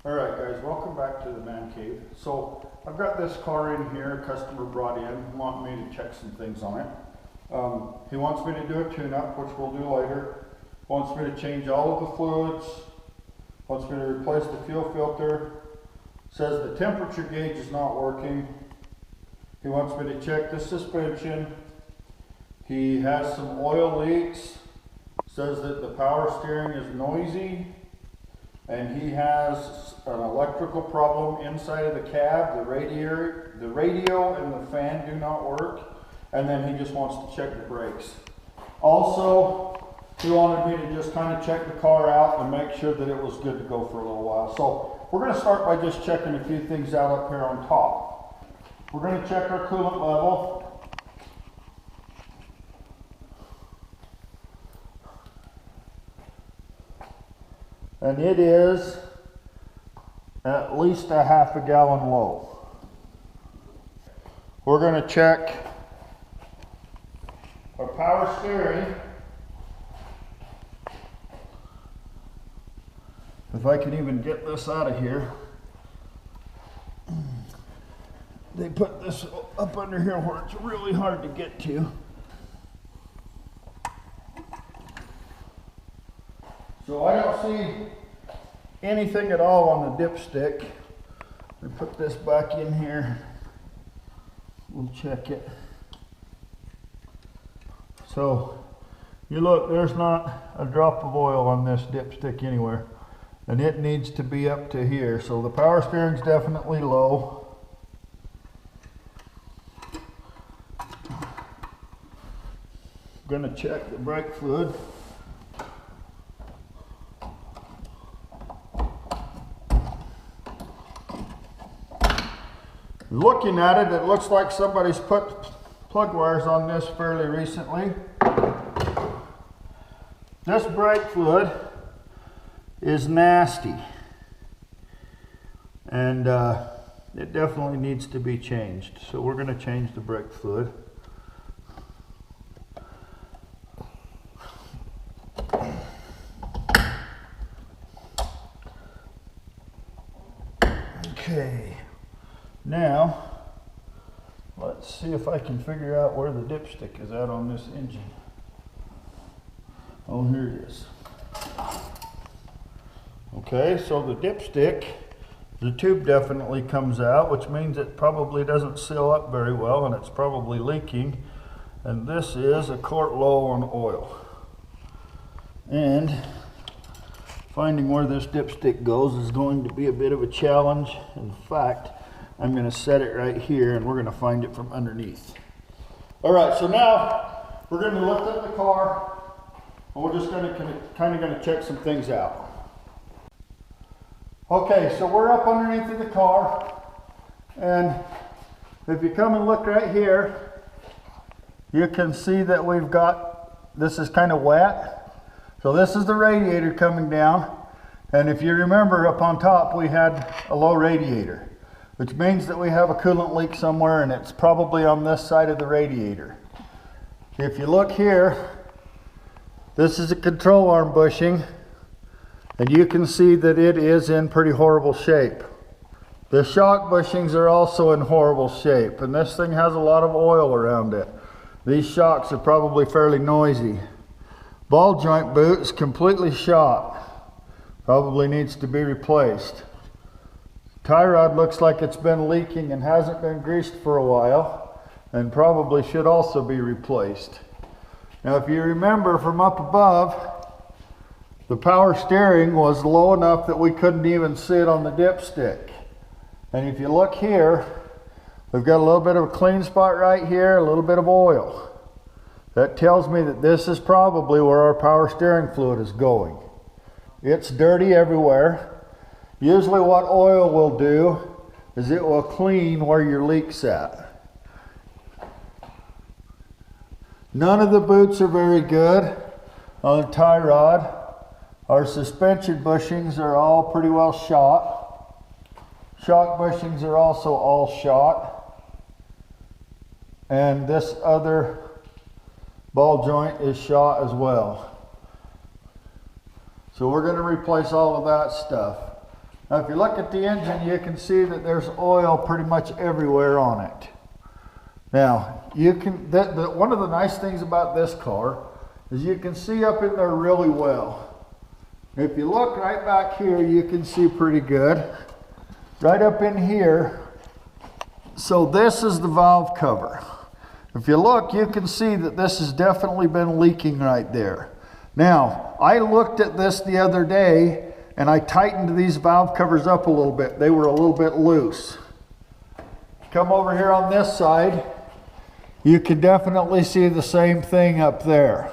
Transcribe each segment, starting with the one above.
Alright guys, welcome back to the man cave. So I've got this car in here, a customer brought in, wanting me to check some things on it. He wants me to do a tune-up, which we'll do later. Wants me to change all of the fluids. Wants me to replace the fuel filter. Says the temperature gauge is not working. He wants me to check the suspension. He has some oil leaks. Says that the power steering is noisy. And he has an electrical problem inside of the cab. The radio and the fan do not work. And then he just wants to check the brakes. Also, he wanted me to just kind of check the car out and make sure that it was good to go for a little while. So we're going to start by just checking a few things out up here on top. We're going to check our coolant level. And it is at least a half a gallon low. We're going to check our power steering. If I can even get this out of here. They put this up under here where it's really hard to get to. So I don't see anything at all on the dipstick. We put this back in here. We'll check it. So you look, there's not a drop of oil on this dipstick anywhere. And it needs to be up to here. So the power steering's definitely low. I'm gonna check the brake fluid. Looking at it, it looks like somebody's put plug wires on this fairly recently. This brake fluid is nasty, and it definitely needs to be changed. So we're going to change the brake fluid. Okay. Now, let's see if I can figure out where the dipstick is at on this engine. Oh, here it is. Okay, so the dipstick, the tube definitely comes out, which means it probably doesn't seal up very well and it's probably leaking. And this is a quart low on oil. And finding where this dipstick goes is going to be a bit of a challenge. In fact, I'm going to set it right here and we're going to find it from underneath. Alright, so now we're going to lift up the car and we're just going to check some things out. Okay, so we're up underneath of the car, and if you come and look right here, you can see that we've got, this is kind of wet. So this is the radiator coming down, and if you remember up on top we had a low radiator, which means that we have a coolant leak somewhere, and it's probably on this side of the radiator. If you look here, this is a control arm bushing, and you can see that it is in pretty horrible shape. The shock bushings are also in horrible shape, and this thing has a lot of oil around it. These shocks are probably fairly noisy. Ball joint boot is completely shot. Probably needs to be replaced. Tie rod looks like it's been leaking and hasn't been greased for a while, and probably should also be replaced. Now if you remember from up above, the power steering was low enough that we couldn't even see it on the dipstick. And if you look here, we've got a little bit of a clean spot right here, a little bit of oil. That tells me that this is probably where our power steering fluid is going. It's dirty everywhere. Usually what oil will do is it will clean where your leak's at. None of the boots are very good on the tie rod. Our suspension bushings are all pretty well shot. Shock bushings are also all shot. And this other ball joint is shot as well. So we're going to replace all of that stuff. Now if you look at the engine, you can see that there's oil pretty much everywhere on it. Now, you can, one of the nice things about this car is you can see up in there really well. If you look right back here, you can see pretty good. Right up in here, so this is the valve cover. If you look, you can see that this has definitely been leaking right there. Now, I looked at this the other day and I tightened these valve covers up a little bit. They were a little bit loose. Come over here on this side, you can definitely see the same thing up there.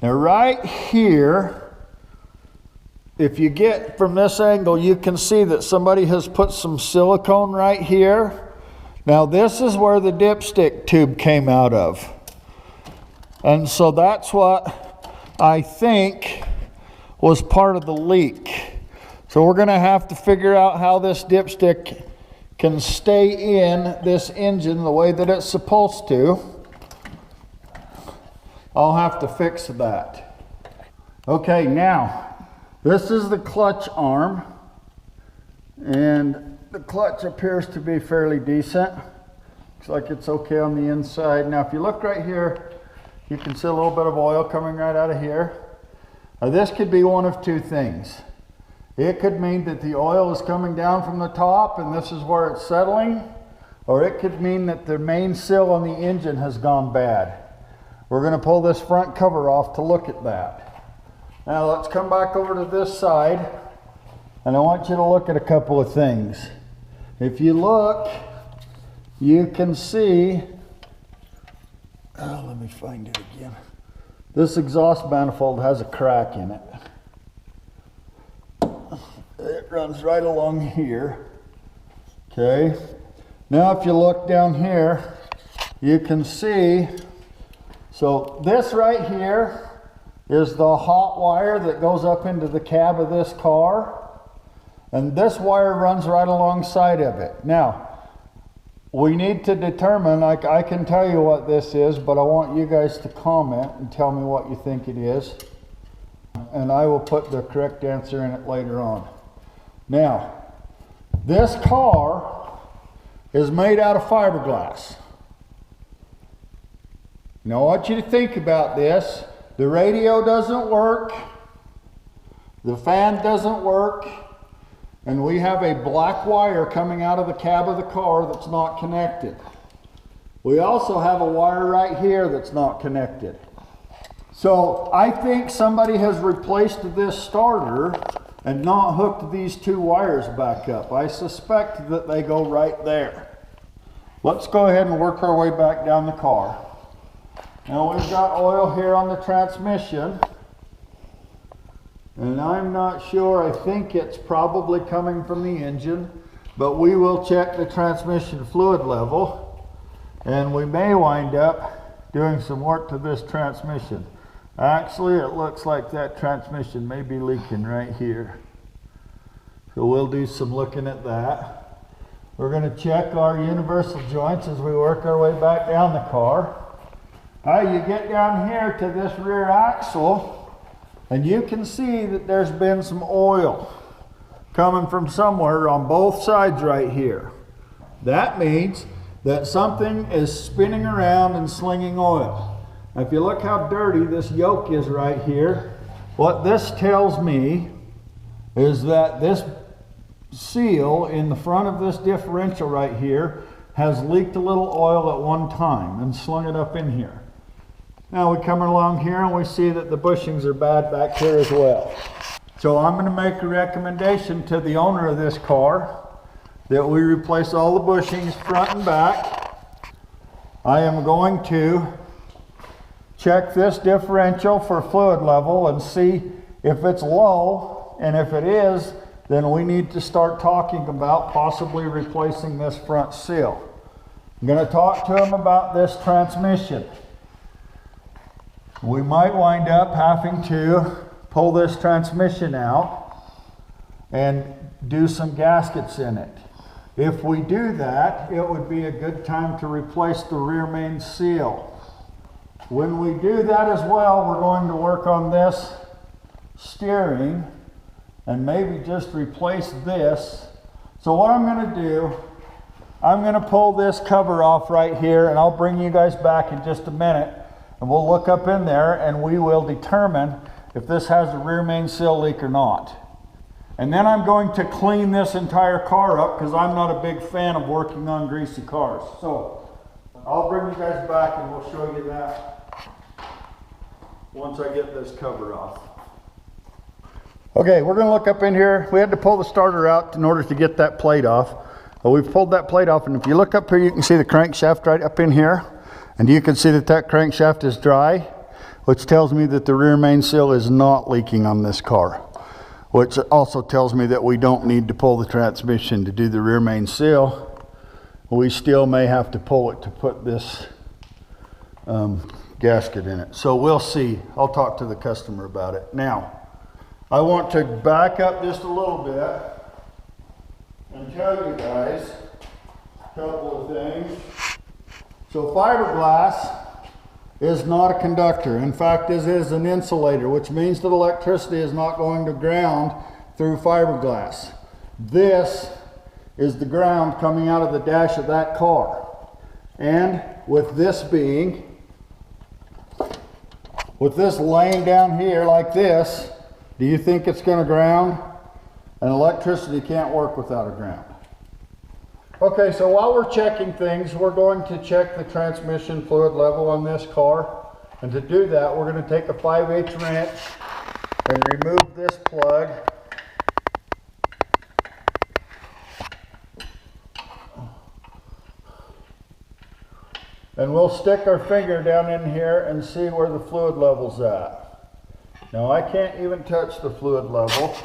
Now right here, if you get from this angle, you can see that somebody has put some silicone right here. Now this is where the dipstick tube came out of. And so that's what I think was part of the leak. So we're gonna have to figure out how this dipstick can stay in this engine the way that it's supposed to. I'll have to fix that. Okay, now, this is the clutch arm, and the clutch appears to be fairly decent. Looks like it's okay on the inside. Now if you look right here, you can see a little bit of oil coming right out of here. Now this could be one of two things. It could mean that the oil is coming down from the top and this is where it's settling, or it could mean that the main seal on the engine has gone bad. We're going to pull this front cover off to look at that. Now let's come back over to this side, and I want you to look at a couple of things. If you look, you can see, let me find it again. This exhaust manifold has a crack in it. It runs right along here. Okay. Now if you look down here, you can see, so this right here is the hot wire that goes up into the cab of this car, and this wire runs right alongside of it. Now we need to determine, I can tell you what this is, but I want you guys to comment and tell me what you think it is, and I will put the correct answer in it later on. Now this car is made out of fiberglass. Now I want you to think about this. The radio doesn't work, the fan doesn't work, and we have a black wire coming out of the cab of the car that's not connected. We also have a wire right here that's not connected. So I think somebody has replaced this starter and not hooked these two wires back up. I suspect that they go right there. Let's go ahead and work our way back down the car. Now we've got oil here on the transmission, and I'm not sure. I think it's probably coming from the engine, but we will check the transmission fluid level, and we may wind up doing some work to this transmission. Actually, it looks like that transmission may be leaking right here, so we'll do some looking at that. We're going to check our universal joints as we work our way back down the car. You get down here to this rear axle, and you can see that there's been some oil coming from somewhere on both sides right here. That means that something is spinning around and slinging oil. Now, if you look how dirty this yoke is right here, what this tells me is that this seal in the front of this differential right here has leaked a little oil at one time and slung it up in here. Now we come along here and we see that the bushings are bad back here as well. So I'm going to make a recommendation to the owner of this car that we replace all the bushings front and back. I am going to check this differential for fluid level and see if it's low, and if it is, then we need to start talking about possibly replacing this front seal. I'm going to talk to him about this transmission. We might wind up having to pull this transmission out and do some gaskets in it. If we do that, it would be a good time to replace the rear main seal. When we do that as well, we're going to work on this steering, and maybe just replace this. So what I'm going to do, I'm going to pull this cover off right here, and I'll bring you guys back in just a minute, and we'll look up in there and we will determine if this has a rear main seal leak or not. And then I'm going to clean this entire car up because I'm not a big fan of working on greasy cars. So I'll bring you guys back and we'll show you that once I get this cover off. Okay, we're going to look up in here. We had to pull the starter out in order to get that plate off. Well, we've pulled that plate off, and if you look up here, you can see the crankshaft right up in here. And you can see that that crankshaft is dry, which tells me that the rear main seal is not leaking on this car. Which also tells me that we don't need to pull the transmission to do the rear main seal. We still may have to pull it to put this gasket in it. So we'll see. I'll talk to the customer about it. Now, I want to back up just a little bit and tell you guys a couple of things. So fiberglass is not a conductor. In fact, this is an insulator, which means that electricity is not going to ground through fiberglass. This is the ground coming out of the dash of that car. And with this laying down here like this, do you think it's going to ground? And electricity can't work without a ground. Okay, so while we're checking things, we're going to check the transmission fluid level on this car. And to do that, we're going to take a 5/8 wrench and remove this plug. And we'll stick our finger down in here and see where the fluid level's at. Now, I can't even touch the fluid level.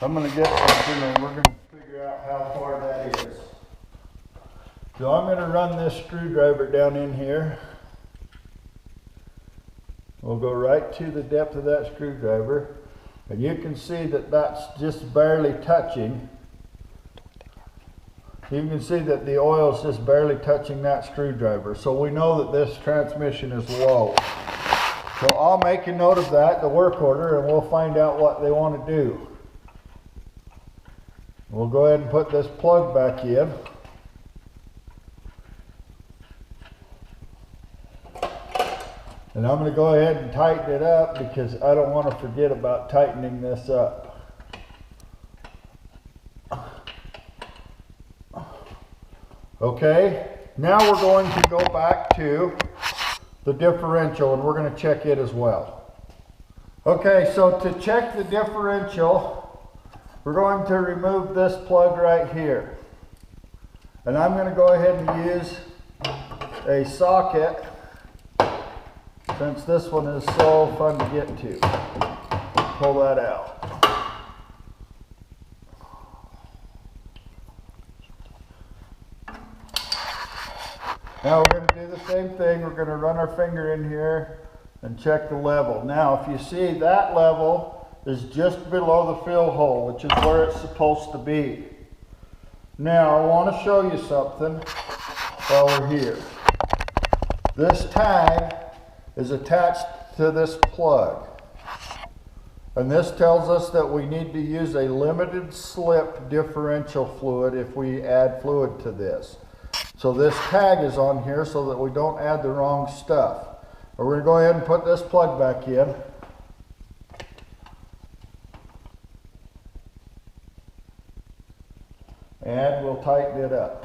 I'm going to get something and we're going to figure out how far that is. So I'm going to run this screwdriver down in here. We'll go right to the depth of that screwdriver. And you can see that that's just barely touching. You can see that the oil is just barely touching that screwdriver. So we know that this transmission is low. So I'll make a note of that, the work order, and we'll find out what they want to do. We'll go ahead and put this plug back in. And I'm going to go ahead and tighten it up because I don't want to forget about tightening this up. Okay, now we're going to go back to the differential and we're going to check it as well. Okay, so to check the differential, we're going to remove this plug right here. And I'm going to go ahead and use a socket, since this one is so fun to get to. Pull that out. Now we're going to do the same thing. We're going to run our finger in here and check the level. Now if you see, that level is just below the fill hole, which is where it's supposed to be. Now I want to show you something while we're here. This tag is attached to this plug. And this tells us that we need to use a limited slip differential fluid if we add fluid to this. So this tag is on here so that we don't add the wrong stuff. We're going to go ahead and put this plug back in. And we'll tighten it up.